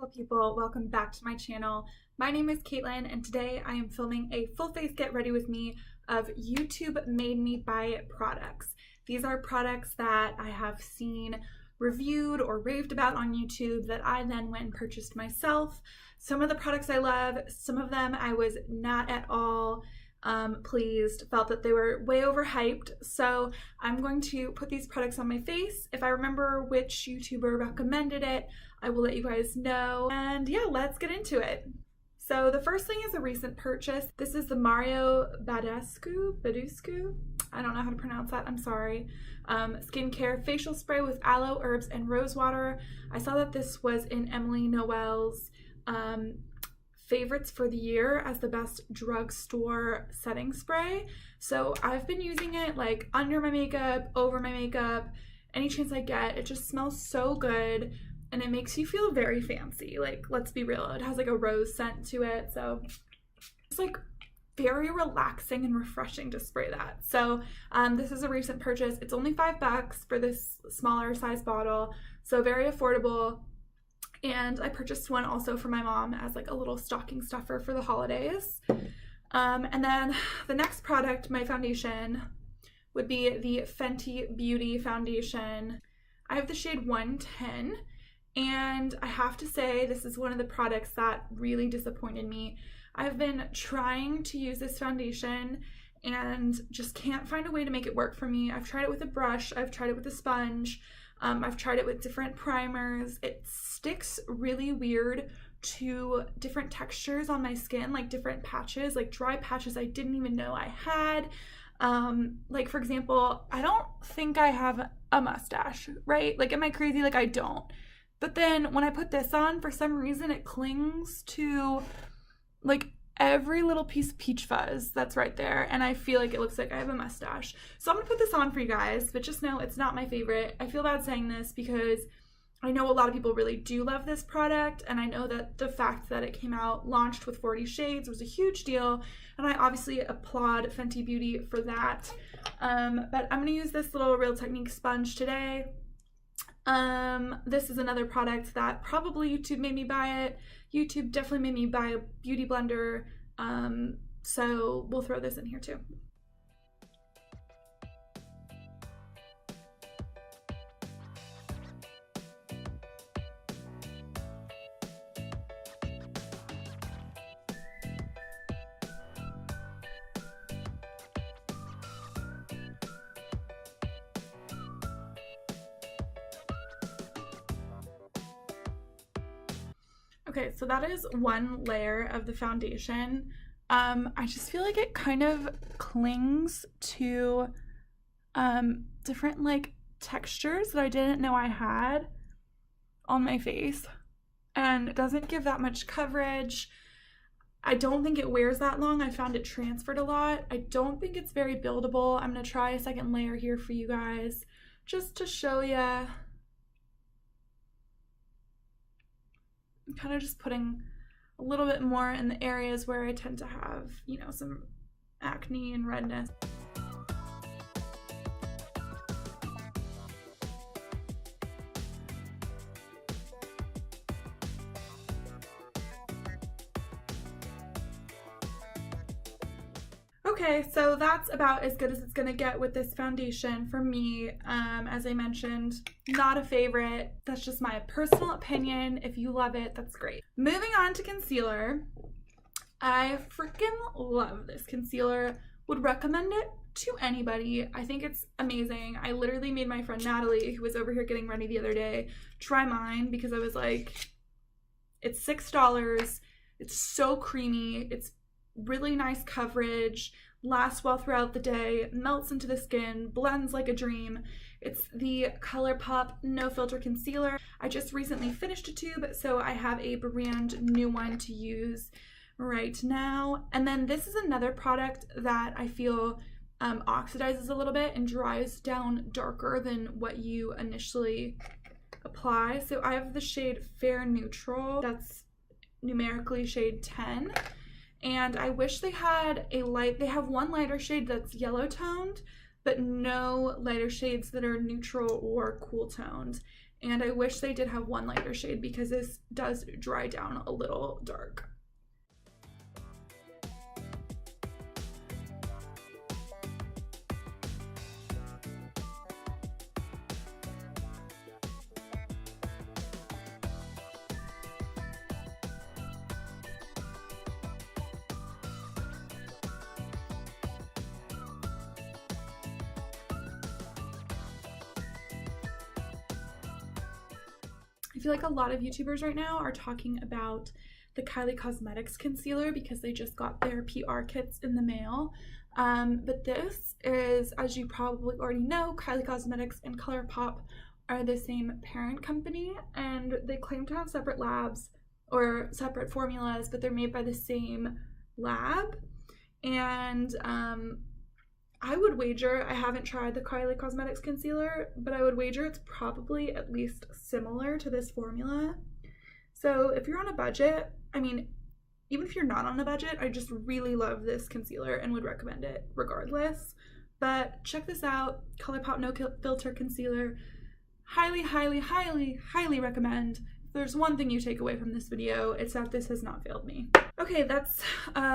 Hello people, welcome back to my channel. My name is Caitlin and today I am filming a full face get ready with me of YouTube Made Me Buy products. These are products that I have seen reviewed or raved about on YouTube that I then went and purchased myself. Some of the products I love, some of them I was not at all pleased, felt that they were way overhyped. So I'm going to put these products on my face. If I remember which YouTuber recommended it, I will let you guys know. And yeah, let's get into it. So the first thing is a recent purchase. This is the Mario Badescu. I don't know how to pronounce that, I'm sorry. Skincare facial spray with aloe, herbs, and rose water. I saw that this was in Emily Noel's favorites for the year as the best drugstore setting spray. So I've been using it like under my makeup, over my makeup, any chance I get. It just smells so good and it makes you feel very fancy. Like, let's be real, it has like a rose scent to it, so it's like very relaxing and refreshing to spray that. So this is a recent purchase. It's only $5 for this smaller size bottle, so very affordable. And I purchased one also for my mom as like a little stocking stuffer for the holidays. And then the next product, my foundation, would be the Fenty Beauty foundation. I have the shade 110, and I have to say this is one of the products that really disappointed me. I've been trying to use this foundation and just can't find a way to make it work for me. I've tried it with a brush, I've tried it with a sponge, I've tried it with different primers. It sticks really weird to different textures on my skin, like different patches, like dry patches I didn't even know I had. Like for example, I don't think I have a mustache, right? Like, am I crazy? Like, I don't. But then when I put this on, for some reason it clings to like every little piece of peach fuzz that's right there, and I feel like it looks like I have a mustache. So I'm gonna put this on for you guys, but just know it's not my favorite. I feel bad saying this because I know a lot of people really do love this product, and I know that the fact that it came out launched with 40 shades was a huge deal, and I obviously applaud Fenty Beauty for that. But I'm gonna use this little Real Technique sponge today. This is another product that probably YouTube made me buy it. YouTube definitely made me buy a beauty blender, so we'll throw this in here too. Okay, so that is one layer of the foundation. I just feel like it kind of clings to different like textures that I didn't know I had on my face, and it doesn't give that much coverage. I don't think it wears that long. I found it transferred a lot. I don't think it's very buildable. I'm gonna try a second layer here for you guys just to show you. I'm kind of just putting a little bit more in the areas where I tend to have, you know, some acne and redness. Okay, so that's about as good as it's gonna get with this foundation for me. As I mentioned, not a favorite. That's just my personal opinion. If you love it, that's great. Moving on to concealer. I freaking love this concealer. Would recommend it to anybody. I think it's amazing. I literally made my friend Natalie, who was over here getting ready the other day, try mine because I was like, it's $6. It's so creamy. It's really nice coverage, lasts well throughout the day, melts into the skin, blends like a dream. It's the ColourPop No Filter Concealer. I just recently finished a tube, so I have a brand new one to use right now. And then this is another product that I feel oxidizes a little bit and dries down darker than what you initially apply. So I have the shade Fair Neutral. That's numerically shade 10. And I wish they had a light, they have one lighter shade that's yellow toned, but no lighter shades that are neutral or cool toned. And I wish they did have one lighter shade because this does dry down a little dark. I feel like a lot of YouTubers right now are talking about the Kylie Cosmetics concealer because they just got their PR kits in the mail. But this is, as you probably already know, Kylie Cosmetics and ColourPop are the same parent company, and they claim to have separate labs or separate formulas, but they're made by the same lab. And I would wager, I haven't tried the Kylie Cosmetics concealer, but I would wager it's probably at least similar to this formula. So if you're on a budget, I mean, even if you're not on a budget, I just really love this concealer and would recommend it regardless. But check this out, ColourPop No Filter Concealer. Highly, highly, highly, highly recommend. If there's one thing you take away from this video, it's that this has not failed me. Okay, that's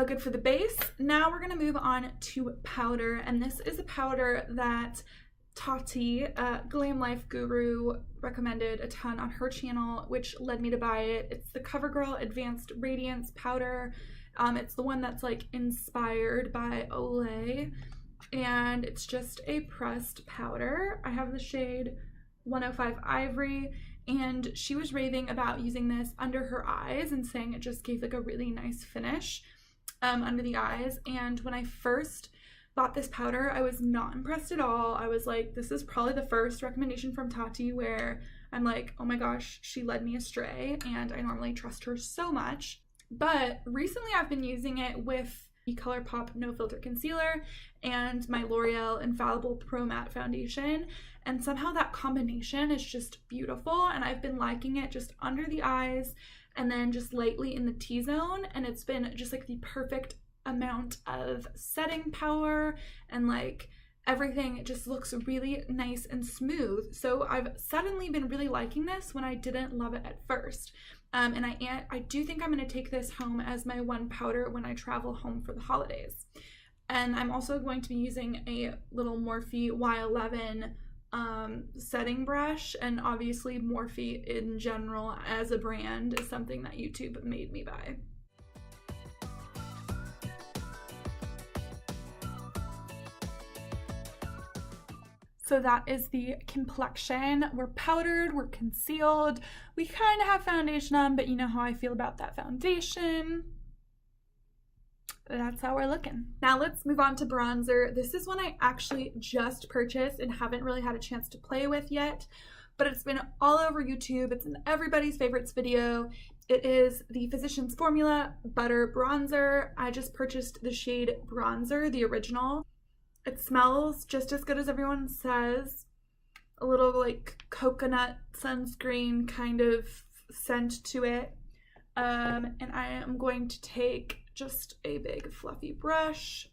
good for the base. Now we're gonna move on to powder, and this is a powder that Tati, Glam Life Guru, recommended a ton on her channel, which led me to buy it. It's the CoverGirl Advanced Radiance Powder. It's the one that's like inspired by Olay, and it's just a pressed powder. I have the shade 105 Ivory, and she was raving about using this under her eyes and saying it just gave like a really nice finish under the eyes. And when I first bought this powder, I was not impressed at all. I was like, this is probably the first recommendation from Tati where I'm like, oh my gosh, she led me astray, and I normally trust her so much. But recently I've been using it with the ColourPop No Filter Concealer and my L'Oreal Infallible Pro Matte Foundation, and somehow that combination is just beautiful, and I've been liking it just under the eyes and then just lightly in the T-zone, and it's been just like the perfect amount of setting power, and like everything just looks really nice and smooth. So I've suddenly been really liking this when I didn't love it at first. And I do think I'm going to take this home as my one powder when I travel home for the holidays. And I'm also going to be using a little Morphe Y11 setting brush, and obviously Morphe in general as a brand is something that YouTube made me buy. So that is the complexion. We're powdered, we're concealed, we kind of have foundation on, but you know how I feel about that foundation. That's how we're looking. Now let's move on to bronzer. This is one I actually just purchased and haven't really had a chance to play with yet, but it's been all over YouTube. It's in everybody's favorites video. It is the Physicians Formula Butter Bronzer. I just purchased the shade Bronzer, the original. It smells just as good as everyone says. A little like coconut sunscreen kind of scent to it. And I am going to take just a big fluffy brush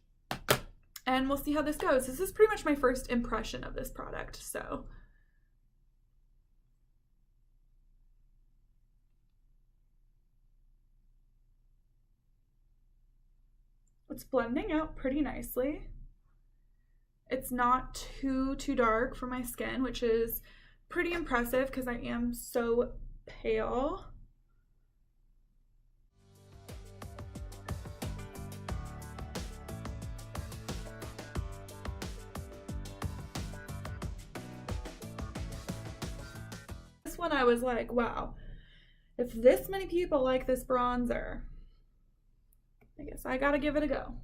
and we'll see how this goes. This is pretty much my first impression of this product, so. It's blending out pretty nicely. It's not too dark for my skin, which is pretty impressive because I am so pale. This one I was like, wow, if this many people like this bronzer, I guess I gotta give it a go.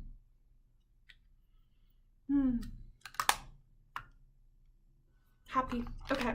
Happy. Okay,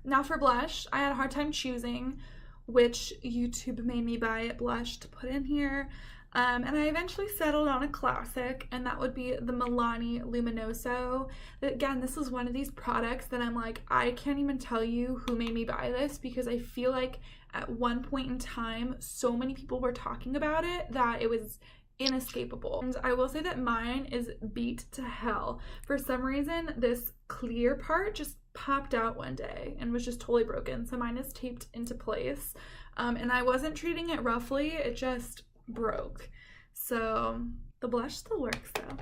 now for blush. I had a hard time choosing which YouTube made me buy blush to put in here, and I eventually settled on a classic, and that would be the Milani Luminoso. Again, this is one of these products that I'm like, I can't even tell you who made me buy this, because I feel like at one point in time so many people were talking about it that it was inescapable. And I will say that mine is beat to hell. For some reason, this clear part just popped out one day and was just totally broken. So mine is taped into place. And I wasn't treating it roughly, it just broke. So the blush still works though.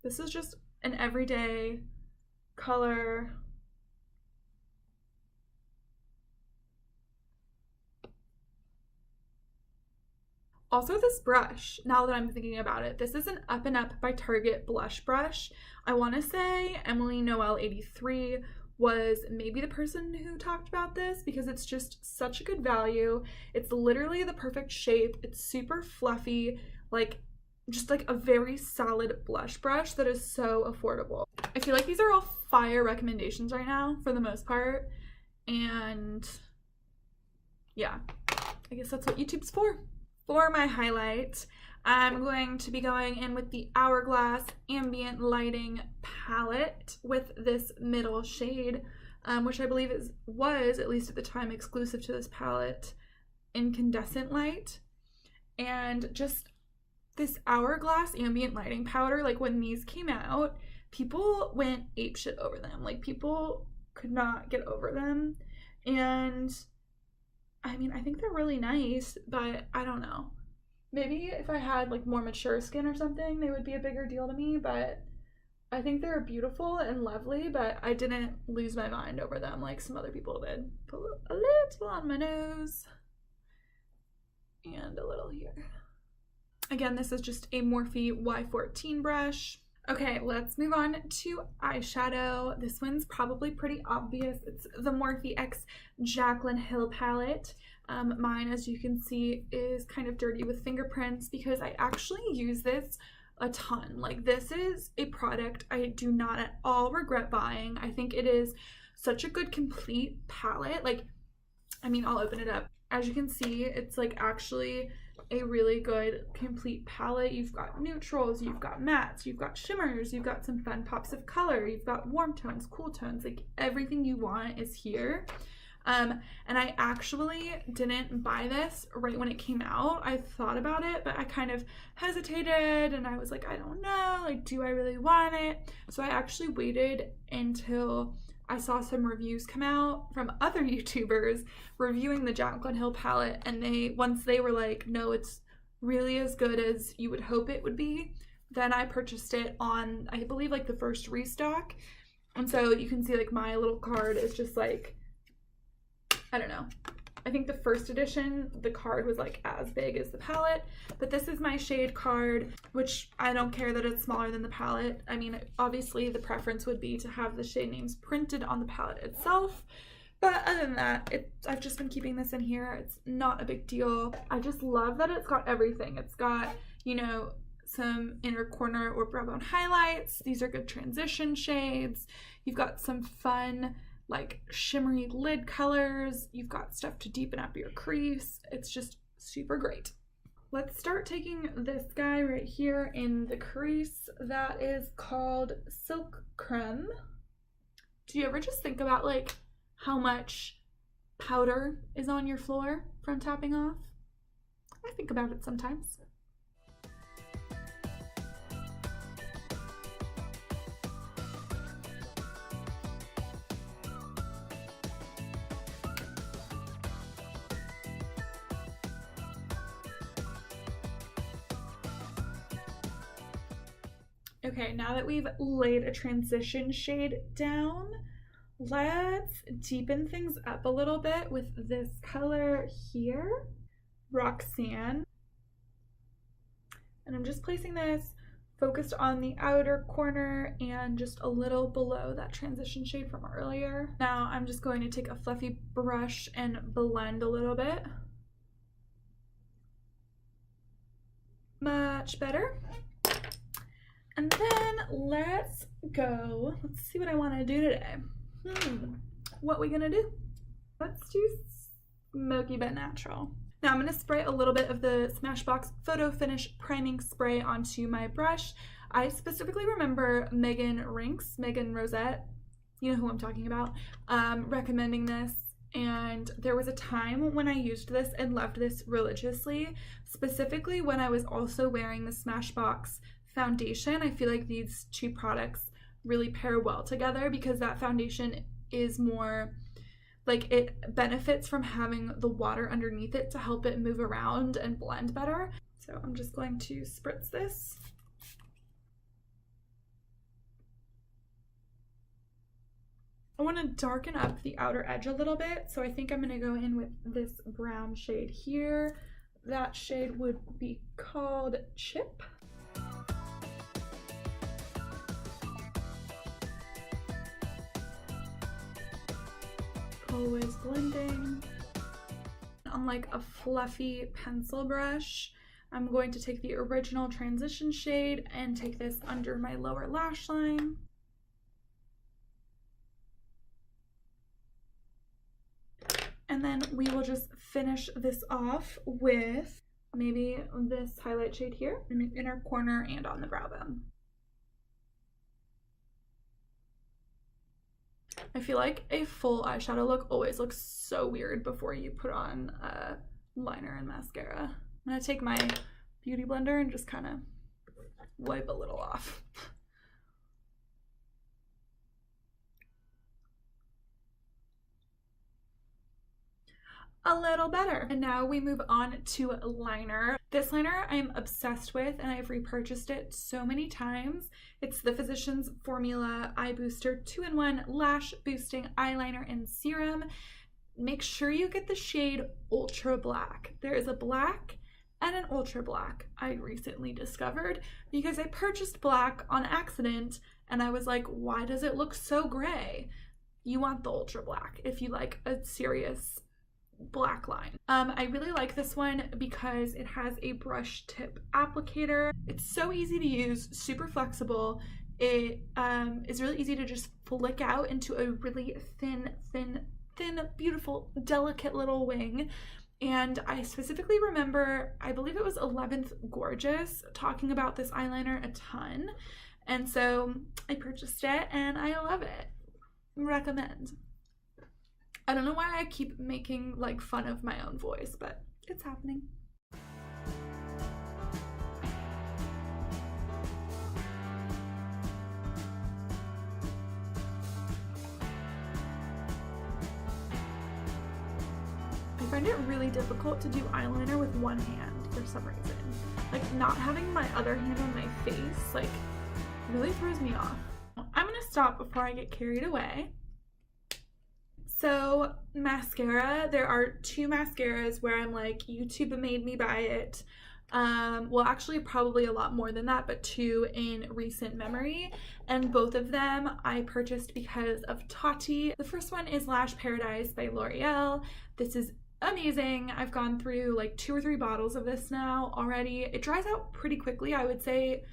This is just an everyday color. Also, this brush, now that I'm thinking about it, this is an Up and Up by Target blush brush. I want to say Emily Noel 83 was maybe the person who talked about this because it's just such a good value. It's literally the perfect shape. It's super fluffy, like just like a very solid blush brush that is so affordable. I feel like these are all fire recommendations right now for the most part. And yeah, I guess that's what YouTube's for. For my highlight, I'm going to be going in with the Hourglass Ambient Lighting palette with this middle shade, which I believe was, at least at the time, exclusive to this palette, Incandescent Light. And just this Hourglass Ambient Lighting powder, like when these came out, people went apeshit over them. Like people could not get over them. And I mean, I think they're really nice, but I don't know. Maybe if I had like more mature skin or something, they would be a bigger deal to me, but I think they're beautiful and lovely, but I didn't lose my mind over them like some other people did. Put a little on my nose and a little here. Again, this is just a Morphe Y14 brush. Okay, let's move on to eyeshadow. This one's probably pretty obvious. It's the Morphe X Jaclyn Hill palette. Mine, as you can see, is kind of dirty with fingerprints because I actually use this a ton. Like, this is a product I do not at all regret buying. I think it is such a good complete palette. Like, I mean, I'll open it up. As you can see, it's like actually a really good complete palette. You've got neutrals, you've got mattes, you've got shimmers, you've got some fun pops of color, you've got warm tones, cool tones, like everything you want is here. And I actually didn't buy this right when it came out. I thought about it, but I kind of hesitated and I was like, I don't know, like, do I really want it? So I actually waited until I saw some reviews come out from other YouTubers reviewing the Jaclyn Hill palette, and once they were like, no, it's really as good as you would hope it would be, then I purchased it on, I believe, like the first restock. And so you can see like my little card is just like, I don't know. I think the first edition, the card was like as big as the palette, but this is my shade card, which I don't care that it's smaller than the palette. I mean, obviously the preference would be to have the shade names printed on the palette itself, but other than that, I've just been keeping this in here. It's not a big deal. I just love that it's got everything. It's got, you know, some inner corner or brow bone highlights. These are good transition shades. You've got some fun like shimmery lid colors. You've got stuff to deepen up your crease. It's just super great. Let's start taking this guy right here in the crease that is called Silk Creme. Do you ever just think about like how much powder is on your floor from tapping off? I think about it sometimes. Okay, now that we've laid a transition shade down, let's deepen things up a little bit with this color here, Roxanne. And I'm just placing this focused on the outer corner and just a little below that transition shade from earlier. Now I'm just going to take a fluffy brush and blend a little bit. Much better. And then let's see what I want to do today. What we gonna do? Let's do Smoky but Natural. Now I'm gonna spray a little bit of the Smashbox Photo Finish Priming Spray onto my brush. I specifically remember Megan Rosette, you know who I'm talking about, recommending this and there was a time when I used this and loved this religiously, specifically when I was also wearing the Smashbox foundation. I feel like these two products really pair well together because that foundation is more like, it benefits from having the water underneath it to help it move around and blend better. So I'm just going to spritz this. I want to darken up the outer edge a little bit, so I think I'm going to go in with this brown shade here. That shade would be called Chip. Always blending. On like a fluffy pencil brush, I'm going to take the original transition shade and take this under my lower lash line. And then we will just finish this off with maybe this highlight shade here in the inner corner and on the brow bone. I feel like a full eyeshadow look always looks so weird before you put on liner and mascara. I'm gonna take my beauty blender and just kind of wipe a little off. A little better. And now we move on to liner. This liner I'm obsessed with and I've repurchased it so many times. It's the Physicians Formula Eye Booster 2-in-1 Lash Boosting Eyeliner and Serum. Make sure you get the shade Ultra Black. There is a black and an ultra black I recently discovered because I purchased black on accident and I was like, why does it look so gray? You want the ultra black if you like a serious black line. I really like this one because it has a brush tip applicator. It's so easy to use, super flexible. It is really easy to just flick out into a really thin, beautiful, delicate little wing. And I specifically remember, I believe it was 11th Gorgeous, talking about this eyeliner a ton. And so I purchased it and I love it. Recommend. I don't know why I keep making like fun of my own voice, but it's happening. I find it really difficult to do eyeliner with one hand for some reason. Like, not having my other hand on my face, like, really throws me off. I'm gonna stop before I get carried away. So, mascara, there are two mascaras where I'm like, YouTube made me buy it. Well, actually probably a lot more than that, but two in recent memory. And both of them I purchased because of Tati. The first one is Lash Paradise by L'Oreal. This is amazing. I've gone through like 2 or 3 bottles of this now already. It dries out pretty quickly. I would say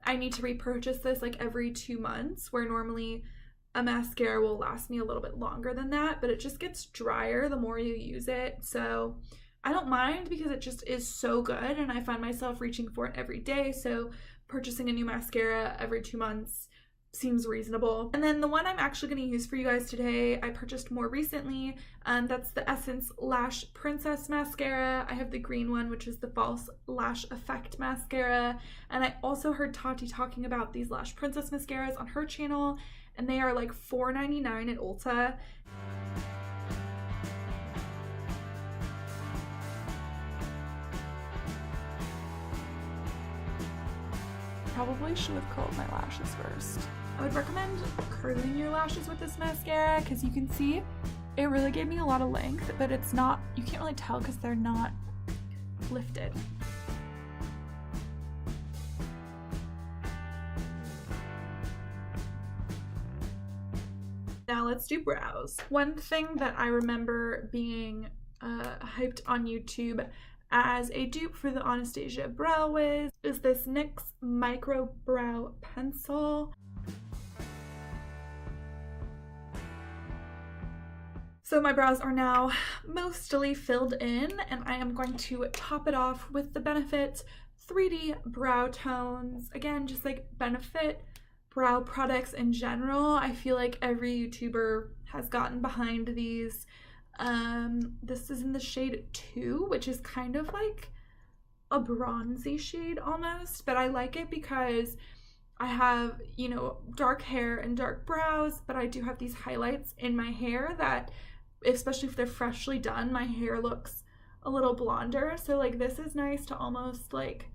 I need to repurchase this like every 2 months, where normally a mascara will last me a little bit longer than that, but it just gets drier the more you use it. So I don't mind because it just is so good and I find myself reaching for it every day. So purchasing a new mascara every 2 months seems reasonable. And then the one I'm actually going to use for you guys today, I purchased more recently. That's the Essence Lash Princess Mascara. I have the green one, which is the False Lash Effect Mascara. And I also heard Tati talking about these Lash Princess mascaras on her channel, and they are like $4.99 at Ulta. Probably should have curled my lashes first. I would recommend curling your lashes with this mascara because you can see it really gave me a lot of length, but it's not, you can't really tell because they're not lifted. Now let's do brows. One thing that I remember being hyped on YouTube as a dupe for the Anastasia Brow Wiz is this NYX Micro Brow Pencil. So my brows are now mostly filled in, and I am going to top it off with the Benefit 3D Brow Tones. Again, just like Benefit brow products in general. I feel like every YouTuber has gotten behind these. This is in the shade 2, which is kind of like a bronzy shade almost, but I like it because I have, you know, dark hair and dark brows, but I do have these highlights in my hair that, especially if they're freshly done, my hair looks a little blonder. So like this is nice to almost like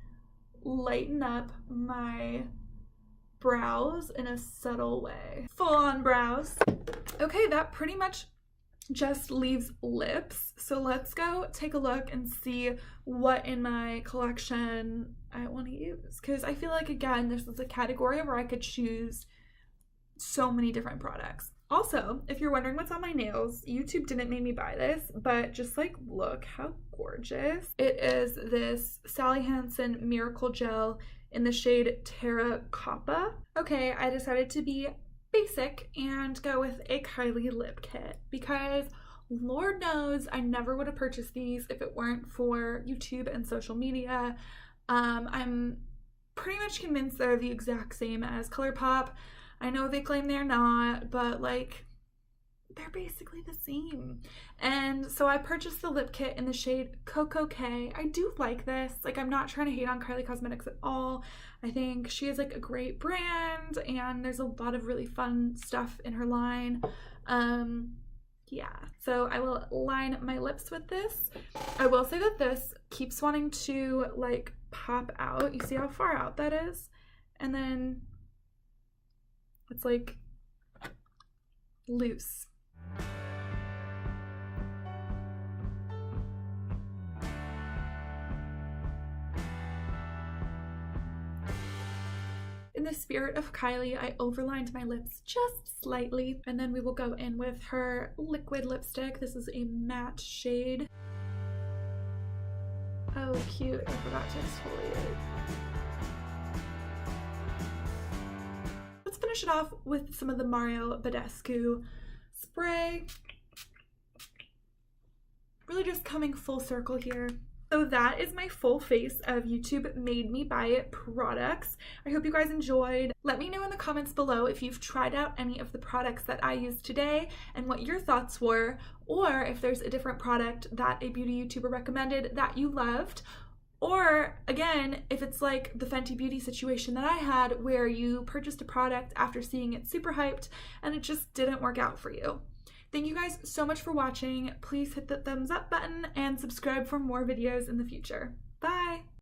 lighten up my brows in a subtle way. Full on brows. Okay, that pretty much just leaves lips. So let's go take a look and see what in my collection I want to use, because I feel like, again, this is a category where I could choose so many different products. Also, if you're wondering what's on my nails, YouTube didn't make me buy this, but just like look how gorgeous. It is this Sally Hansen Miracle Gel in the shade Terracotta. Okay, I decided to be basic and go with a Kylie lip kit because Lord knows I never would have purchased these if it weren't for YouTube and social media. I'm pretty much convinced they're the exact same as ColourPop. I know they claim they're not, but like they're basically the same. And so I purchased the lip kit in the shade Coco K. I do like this. Like, I'm not trying to hate on Kylie Cosmetics at all. I think she is like a great brand and there's a lot of really fun stuff in her line. Yeah, so I will line my lips with this. I will say that this keeps wanting to like pop out. You see how far out that is? And then it's like loose. In the spirit of Kylie, I overlined my lips just slightly, and then we will go in with her liquid lipstick. This is a matte shade. Oh, cute. I forgot to exfoliate. Let's finish it off with some of the Mario Badescu spray. Really just coming full circle here. So that is my full face of YouTube Made Me Buy It products. I hope you guys enjoyed. Let me know in the comments below if you've tried out any of the products that I used today and what your thoughts were, or if there's a different product that a beauty YouTuber recommended that you loved. Or again, if it's like the Fenty Beauty situation that I had where you purchased a product after seeing it super hyped and it just didn't work out for you. Thank you guys so much for watching. Please hit the thumbs up button and subscribe for more videos in the future. Bye!